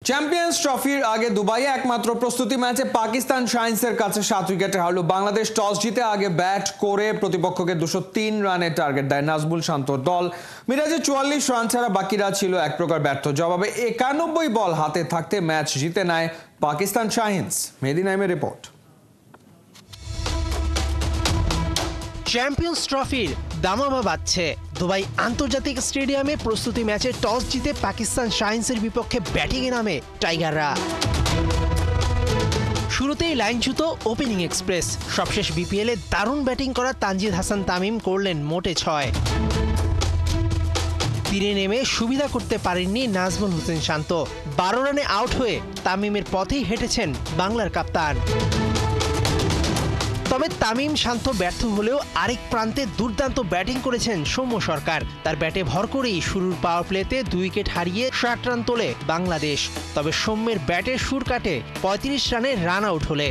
Champions ট্রফির আগে দুবাইয়ে একমাত্র প্রস্তুতি ম্যাচে পাকিস্তান শাইন্সের কাছে 7 উইকেটে হারল বাংলাদেশ। টস জিতে আগে ব্যাট করে প্রতিপক্ষকে 203 রানের টার্গেট দেয় নাজমুল শান্তর দল। মিরাজের 44 রান ছাড়া বাকিরা ছিল এক প্রকার ব্যর্থ। জবাবে 91 বল হাতে থাকতে ম্যাচ জিতে নেয় পাকিস্তান শাইন্স। মেহেদী নাইমের রিপোর্ট। চ্যাম্পিয়ন্স ট্রফির দামামা বাজছে। দুবাই আন্তর্জাতিক স্টেডিয়ামে প্রস্তুতি ম্যাচে টস জিতে পাকিস্তান শাইন্সের বিপক্ষে ব্যাটিংয়ে নামে টাইগাররা। শুরুতেই লাইনচ্যুত ওপেনিং এক্সপ্রেস। সবশেষ বিপিএলে দারুণ ব্যাটিং করা তানজিদ হাসান তামিম করলেন মোটে 6। তীরে নেমে সুবিধা করতে পারেননি নাজমুল হোসেন শান্ত। 12 রানে আউট হয়ে তামিমের পথেই হেঁটেছেন বাংলার কাপ্তান। তবে তামিম শান্ত ব্যর্থ হলেও আরেক প্রান্তে দুর্দান্ত ব্যাটিং করেছেন সৌম্য সরকার। তার ব্যাটে ভর করেই শুরুর পাওয়ার প্লেতে 2 উইকেট হারিয়ে 60 রান তোলে বাংলাদেশ। তবে সৌম্যের ব্যাটের সুর কাটে 35 রানে রান আউট হলে।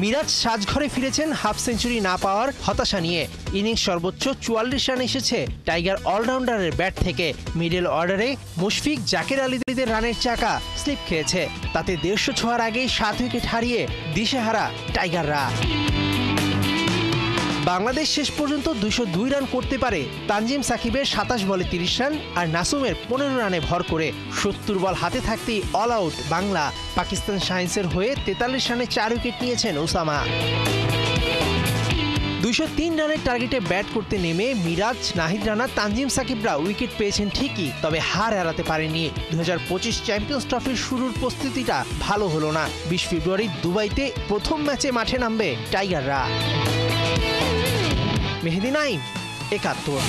মিরাজ সাজঘরে ফিরেছেন হাফ সেঞ্চুরি না পাওয়ার হতাশা নিয়ে। ইনিংস সর্বোচ্চ 44 রান এসেছে টাইগার অলরাউন্ডারের ব্যাট থেকে। মিডল অর্ডারে মুশফিক জাকের আলীদের রানের চাকা স্লিপ খেয়েছে। তাতে 150 ছোঁয়ার আগেই 7 উইকেট হারিয়ে দিশেহারা টাইগাররা। বাংলাদেশ শেষ পর্যন্ত 202 রান করতে পারে তানজিম সাকিবের 27 বলে 30 রান আর নাসুমের 15 রানে ভর করে। 70 বল হাতে থাকতেই অল আউট বাংলা। পাকিস্তান শাইন্সের হয়ে 43 রানে 4 উইকেট নিয়েছেন ওসামা। 203 রানের টার্গেটে ব্যাট করতে নেমে মিরাজ, নাহিদ রানা, তানজিম সাকিবরা উইকেট পেয়েছেন ঠিকই, তবে হার এড়াতে পারেনি। 2025 চ্যাম্পিয়ন্স ট্রফির শুরুর প্রস্তুতিটা ভালো হলো না। 20 ফেব্রুয়ারি দুবাইতে প্রথম ম্যাচে মাঠে নামবে টাইগাররা। মেহেদী নাইম, 71।